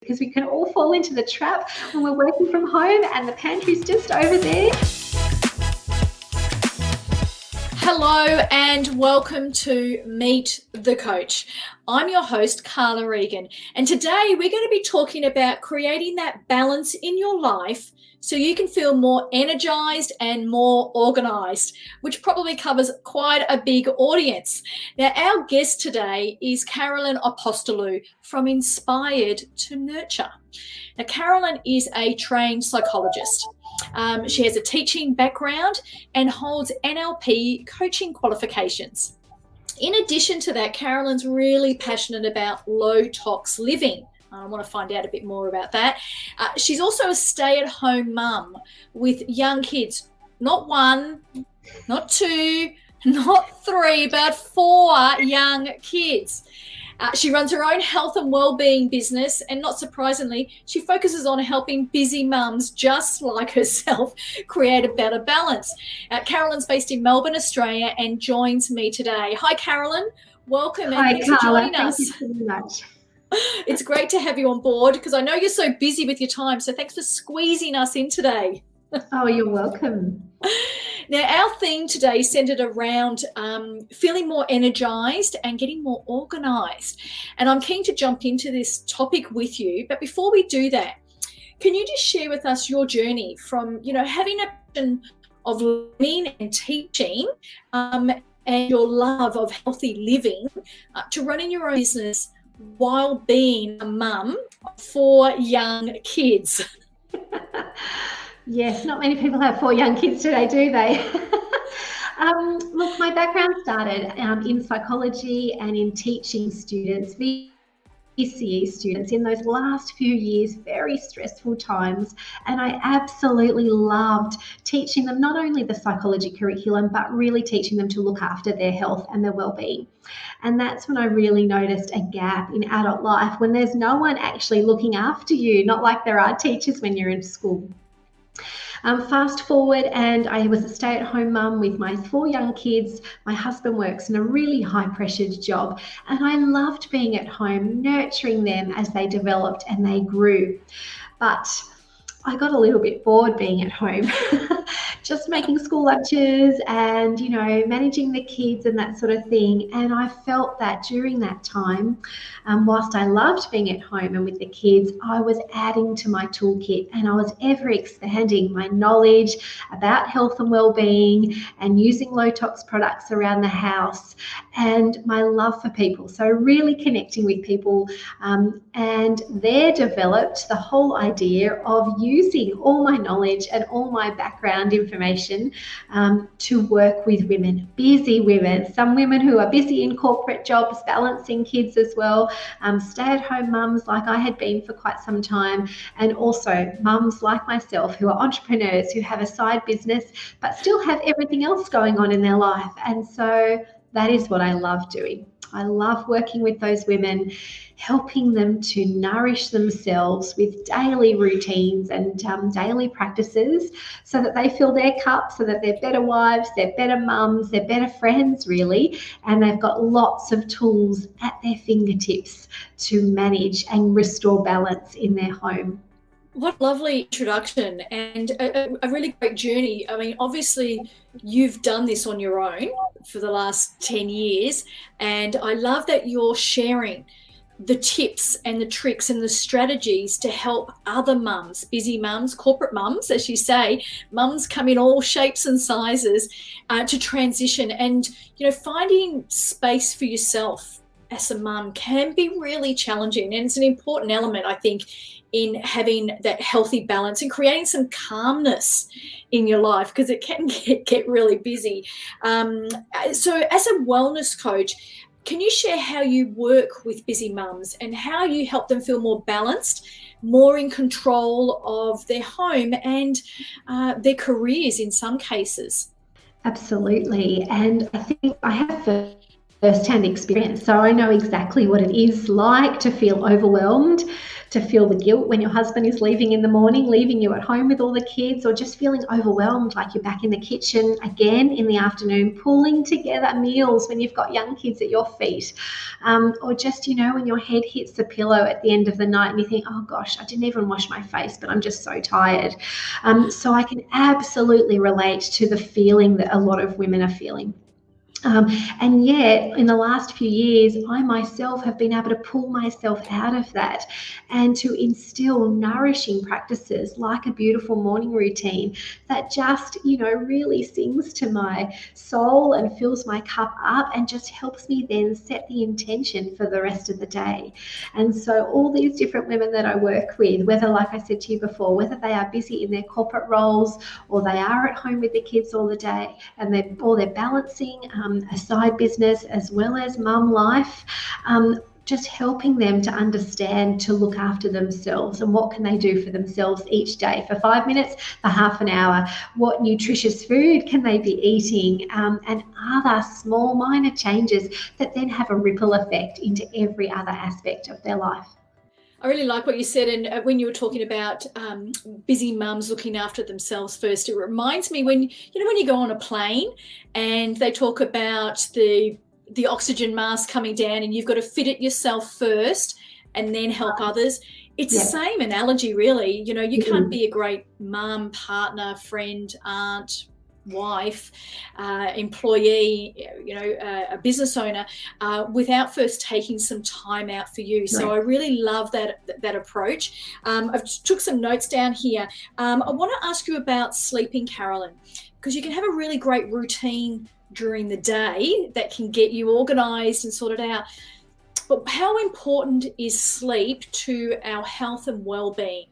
because we can all fall into the trap when we're working from home and the pantry's just over there. Hello and welcome to Meet the Coach. I'm your host, Carla, Egan, and today we're going to be talking about creating that balance in your life so you can feel more energized and more organized, which probably covers quite a big audience. Now, our guest today is Carolyn from Inspired to Nurture. Now, Carolyn is a trained psychologist. She has a teaching background and holds NLP coaching qualifications. In addition to that, Carolyn's really passionate about low-tox living. I want to find out a bit more about that. She's also a stay-at-home mum with young kids, not one, not two, not three, but 4 young kids. She runs her own health and wellbeing business, and not surprisingly, she focuses on helping busy mums just like herself create a better balance. Carolyn's based in Melbourne, Australia, and joins me today. Hi, Carolyn. Welcome. Hi, and thanks Carla. for joining us. Thank you so much. It's great to have you on board because I know you're so busy with your time. So thanks for squeezing us in today. Oh, you're welcome. Now, our theme today is centered around feeling more energized and getting more organized. And I'm keen to jump into this topic with you. But before we do that, can you just share with us your journey from, having a passion of learning and teaching and your love of healthy living to running your own business while being a mum of 4 young kids? Yes, not many people have 4 young kids today, do they? Look, my background started in psychology and in teaching students, VCE students, in those last few years, very stressful times. And I absolutely loved teaching them not only the psychology curriculum, but really teaching them to look after their health and their well-being. And that's when I really noticed a gap in adult life when there's no one actually looking after you, not like there are teachers when you're in school. Fast forward, and I was a stay-at-home mum with my 4 young kids. My husband works in a really high-pressured job, and I loved being at home, nurturing them as they developed and they grew. But I got a little bit bored being at home, just making school lunches and, managing the kids and that sort of thing. And I felt that during that time, whilst I loved being at home and with the kids, I was adding to my toolkit and I was ever expanding my knowledge about health and well-being and using low-tox products around the house and my love for people. So really connecting with people, and there developed the whole idea of using all my knowledge and all my background information to work with women, busy women, some women who are busy in corporate jobs, balancing kids as well, stay-at-home mums like I had been for quite some time, and also mums like myself who are entrepreneurs, who have a side business, but still have everything else going on in their life. And so that is what I love doing. I love working with those women, helping them to nourish themselves with daily routines and daily practices so that they fill their cup, so that they're better wives, they're better mums, they're better friends, really, and they've got lots of tools at their fingertips to manage and restore balance in their home. What a lovely introduction and a really great journey. I mean, obviously, you've done this on your own for the last 10 years, and I love that you're sharing the tips and the tricks and the strategies to help other mums, busy mums, corporate mums, as you say. Mums come in all shapes and sizes to transition, and finding space for yourself as a mum can be really challenging, and it's an important element, I think, in having that healthy balance and creating some calmness in your life, because it can get really busy. So as a wellness coach, can you share how you work with busy mums and how you help them feel more balanced, more in control of their home and their careers in some cases? Absolutely. And I think I have first-hand experience, so I know exactly what it is like to feel overwhelmed, to feel the guilt when your husband is leaving in the morning, leaving you at home with all the kids, or just feeling overwhelmed like you're back in the kitchen again in the afternoon, pulling together meals when you've got young kids at your feet, or just, when your head hits the pillow at the end of the night and you think, oh gosh, I didn't even wash my face, but I'm just so tired. So I can absolutely relate to the feeling that a lot of women are feeling. And yet, in the last few years, I myself have been able to pull myself out of that and to instill nourishing practices like a beautiful morning routine that just, really sings to my soul and fills my cup up and just helps me then set the intention for the rest of the day. And so all these different women that I work with, whether, like I said to you before, whether they are busy in their corporate roles or they are at home with the kids all the day and they're balancing a side business as well as mum life, just helping them to understand to look after themselves and what can they do for themselves each day, for 5 minutes, for half an hour, what nutritious food can they be eating, and other small minor changes that then have a ripple effect into every other aspect of their life. I really like what you said, and when you were talking about busy mums looking after themselves first, it reminds me when you go on a plane and they talk about the oxygen mask coming down and you've got to fit it yourself first and then help others. It's the same analogy, really. You can't be a great mum, partner, friend, aunt, wife, employee, a business owner, without first taking some time out for you. So I really love that approach. I've took some notes down here. I want to ask you about sleeping, Carolyn, because you can have a really great routine during the day that can get you organized and sorted out. But how important is sleep to our health and well-being?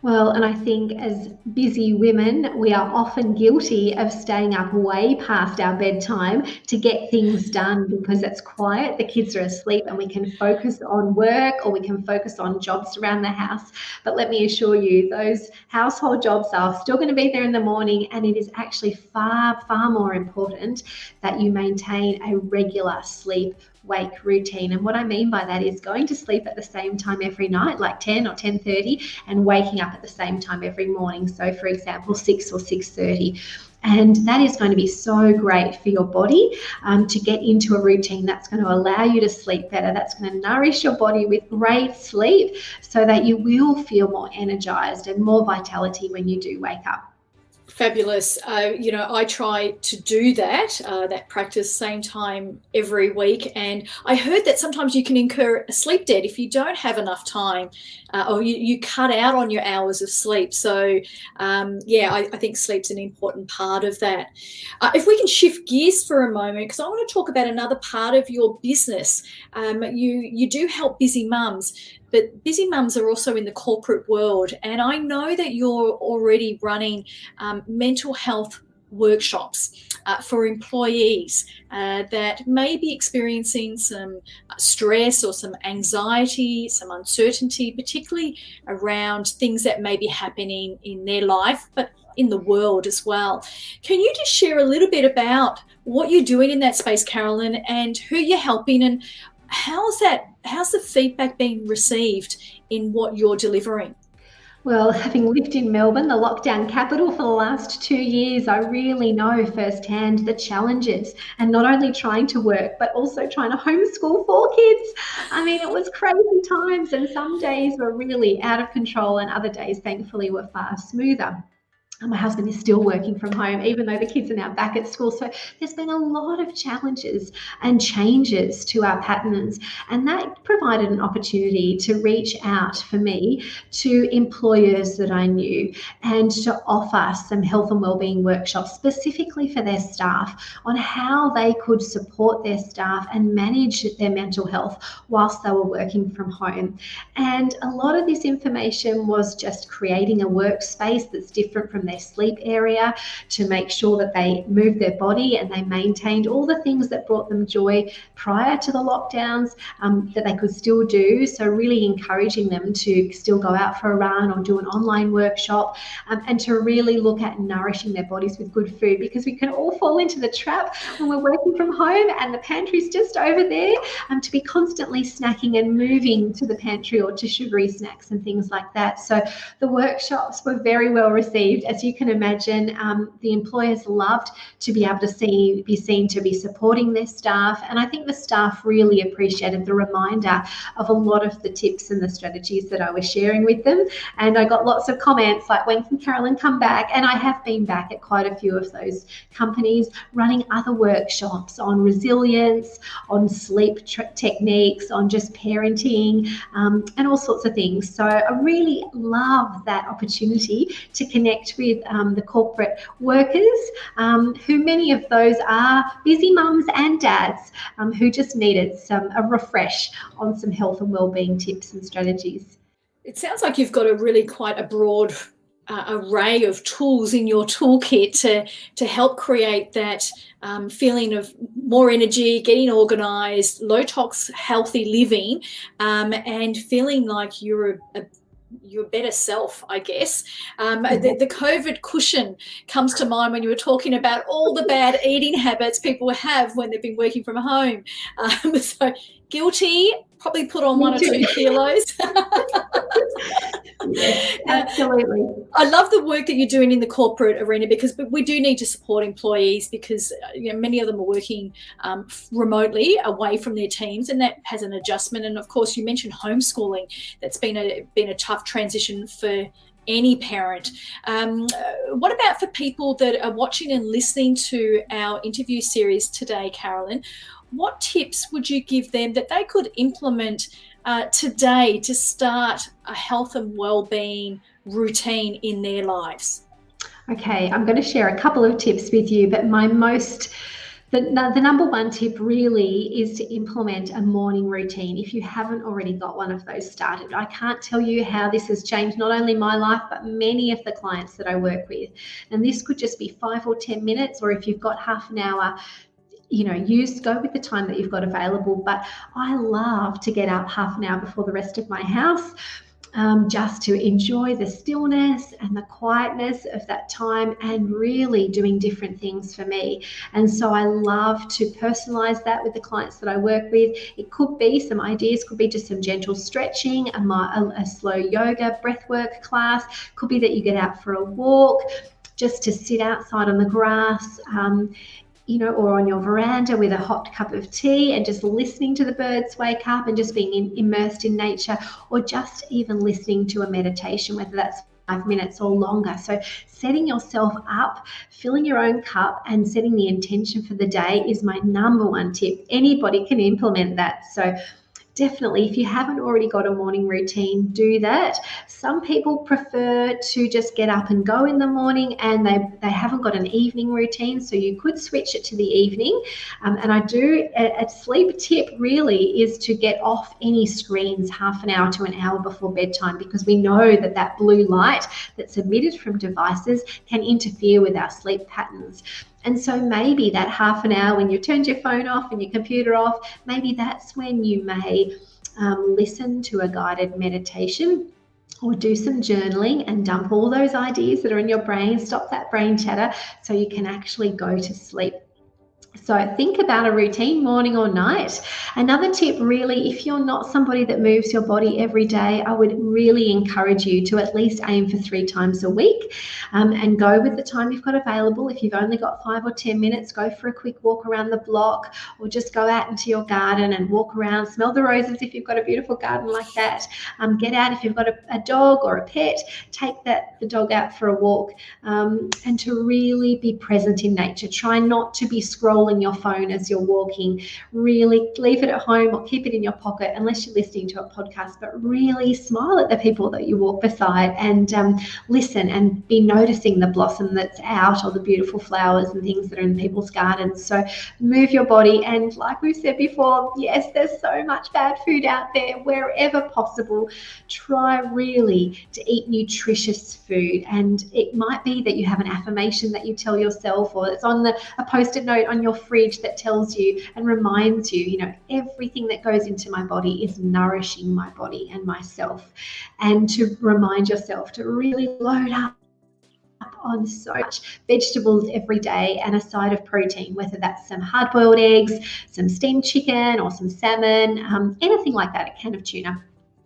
Well, and I think as busy women, we are often guilty of staying up way past our bedtime to get things done because it's quiet, the kids are asleep, and we can focus on work or we can focus on jobs around the house. But let me assure you, those household jobs are still going to be there in the morning, and it is actually far, far more important that you maintain a regular sleep-wake routine. And what I mean by that is going to sleep at the same time every night, like 10 or 10:30, and waking up at the same time every morning. So for example, 6 or 6:30. And that is going to be so great for your body to get into a routine that's going to allow you to sleep better. That's going to nourish your body with great sleep so that you will feel more energized and more vitality when you do wake up. Fabulous. I try to do that practice same time every week. And I heard that sometimes you can incur a sleep debt if you don't have enough time or you cut out on your hours of sleep. So, I think sleep's an important part of that. If we can shift gears for a moment, because I want to talk about another part of your business. You do help busy mums. But busy mums are also in the corporate world. And I know that you're already running mental health workshops for employees that may be experiencing some stress or some anxiety, some uncertainty, particularly around things that may be happening in their life, but in the world as well. Can you just share a little bit about what you're doing in that space, Carolyn, and who you're helping, and how's the feedback being received in what you're delivering? Well, having lived in Melbourne, the lockdown capital, for the last 2 years, I really know firsthand the challenges, and not only trying to work, but also trying to homeschool 4 kids. I mean, it was crazy times, and some days were really out of control and other days, thankfully, were far smoother. My husband is still working from home, even though the kids are now back at school. So there's been a lot of challenges and changes to our patterns. And that provided an opportunity to reach out for me to employers that I knew and to offer some health and wellbeing workshops specifically for their staff on how they could support their staff and manage their mental health whilst they were working from home. And a lot of this information was just creating a workspace that's different from their sleep area to make sure that they moved their body and they maintained all the things that brought them joy prior to the lockdowns, that they could still do. So really encouraging them to still go out for a run or do an online workshop, and to really look at nourishing their bodies with good food, because we can all fall into the trap when we're working from home and the pantry's just over there, to be constantly snacking and moving to the pantry or to sugary snacks and things like that. So the workshops were very well received, as you can imagine. The employers loved to be able to be seen to be supporting their staff, and I think the staff really appreciated the reminder of a lot of the tips and the strategies that I was sharing with them. And I got lots of comments like, when can Carolyn come back? And I have been back at quite a few of those companies running other workshops on resilience, on sleep techniques, on just parenting, and all sorts of things. So I really love that opportunity to connect with the corporate workers, who many of those are busy mums and dads, who just needed a refresh on some health and wellbeing tips and strategies. It sounds like you've got quite a broad array of tools in your toolkit to help create that feeling of more energy, getting organised, low tox, healthy living, and feeling like you're your better self, I guess. The COVID cushion comes to mind when you were talking about all the bad eating habits people have when they've been working from home. So guilty, probably put on 1 or 2 kilos. Yes, absolutely. I love the work that you're doing in the corporate arena, because we do need to support employees, because many of them are working remotely away from their teams, and that has an adjustment. And of course, you mentioned homeschooling. That's been a tough transition for any parent. What about for people that are watching and listening to our interview series today, Carolyn? What tips would you give them that they could implement today to start a health and well-being routine in their lives? Okay, I'm going to share a couple of tips with you, but the number one tip really is to implement a morning routine if you haven't already got one of those started. I can't tell you how this has changed not only my life, but many of the clients that I work with. And this could just be 5 or 10 minutes, or if you've got half an hour, go with the time that you've got available. But I love to get up half an hour before the rest of my house, just to enjoy the stillness and the quietness of that time, and really doing different things for me. And so I love to personalize that with the clients that I work with. It could be some ideas, could be just some gentle stretching, a slow yoga breathwork class, could be that you get out for a walk, just to sit outside on the grass, or on your veranda with a hot cup of tea and just listening to the birds wake up and just being immersed in nature, or just even listening to a meditation, whether that's 5 minutes or longer. So setting yourself up, filling your own cup, and setting the intention for the day is my number one tip. Anybody can implement that. So definitely, if you haven't already got a morning routine, do that. Some people prefer to just get up and go in the morning, and they haven't got an evening routine, so you could switch it to the evening. And I do, a sleep tip really is to get off any screens half an hour to an hour before bedtime, because we know that blue light that's emitted from devices can interfere with our sleep patterns. And so maybe that half an hour when you turned your phone off and your computer off, maybe that's when you may listen to a guided meditation, or do some journaling and dump all those ideas that are in your brain, stop that brain chatter, so you can actually go to sleep. So think about a routine, morning or night. Another tip really, if you're not somebody that moves your body every day, I would really encourage you to at least aim for 3 times a week, and go with the time you've got available. If you've only got 5 or 10 minutes, go for a quick walk around the block, or just go out into your garden and walk around, smell the roses if you've got a beautiful garden like that. Get out if you've got a dog or a pet, take the dog out for a walk, and to really be present in nature. Try not to be scrolling scrolling your phone as you're walking. Really leave it at home or keep it in your pocket unless you're listening to a podcast, but really smile at the people that you walk beside and listen and be noticing the blossom that's out or the beautiful flowers and things that are in people's gardens. So move your body, and like we've said before, yes, there's so much bad food out there. Wherever possible, try really to eat nutritious food, and it might be that you have an affirmation that you tell yourself, or it's on a post-it note on your fridge that tells you and reminds you, everything that goes into my body is nourishing my body and myself, and to remind yourself to really load up on so much vegetables every day and a side of protein, whether that's some hard-boiled eggs, some steamed chicken or some salmon, anything like that, a can of tuna.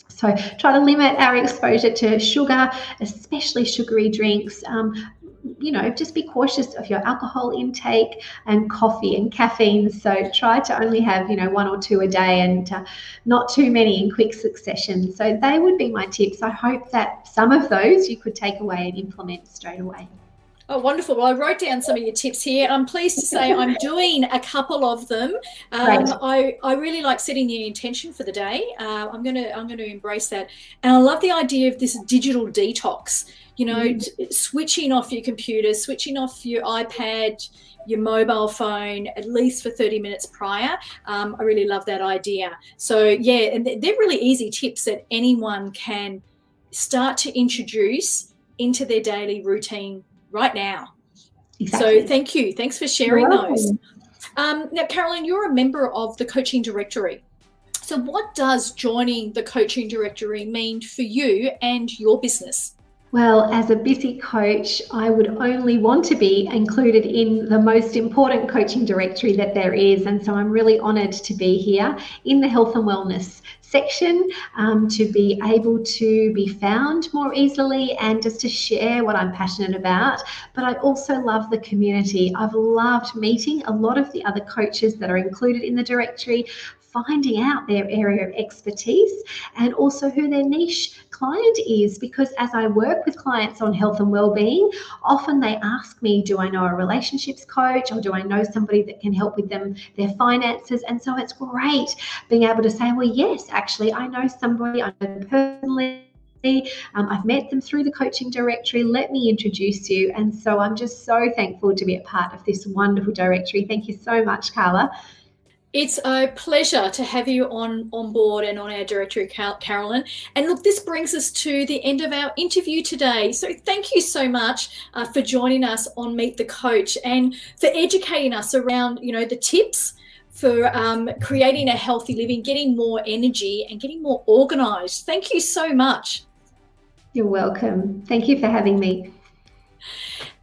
So try to limit our exposure to sugar, especially sugary drinks. Just be cautious of your alcohol intake and coffee and caffeine. So try to only have, 1 or 2 a day, and not too many in quick succession. So they would be my tips. I hope that some of those you could take away and implement straight away. Oh, wonderful. Well, I wrote down some of your tips here. I'm pleased to say I'm doing a couple of them. I really like setting the intention for the day. I'm going to embrace that. And I love the idea of this digital detox, switching off your computer, switching off your iPad, your mobile phone, at least for 30 minutes prior. I really love that idea. So, yeah, and they're really easy tips that anyone can start to introduce into their daily routine right now. Exactly. So thank you. Thanks for sharing those. Now, Carolyn, you're a member of the Coaching Directory. So what does joining the Coaching Directory mean for you and your business? Well, as a busy coach, I would only want to be included in the most important coaching directory that there is. And so I'm really honoured to be here in the health and wellness section, to be able to be found more easily and just to share what I'm passionate about. But I also love the community. I've loved meeting a lot of the other coaches that are included in the directory, finding out their area of expertise and also who their niche client is, because as I work with clients on health and well-being, often they ask me, do I know a relationships coach, or do I know somebody that can help with their finances? And so it's great being able to say, well, yes, actually, I know somebody, I know them personally. I've met them through the coaching directory. Let me introduce you. And so I'm just so thankful to be a part of this wonderful directory. Thank you so much, Carla. It's a pleasure to have you on board and on our directory, Carolyn. And look, this brings us to the end of our interview today. So thank you so much for joining us on Meet the Coach and for educating us around, the tips for creating a healthy living, getting more energy and getting more organised. Thank you so much. You're welcome. Thank you for having me.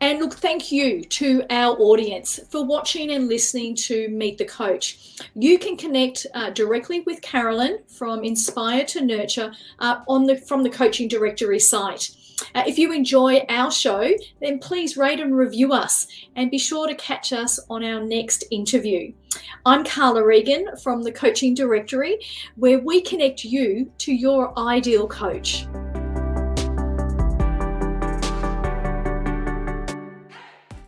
And look, thank you to our audience for watching and listening to Meet the Coach. You can connect directly with Carolyn from Inspire to Nurture from the Coaching Directory site. If you enjoy our show, then please rate and review us and be sure to catch us on our next interview. I'm Carla Egan from the Coaching Directory, where we connect you to your ideal coach.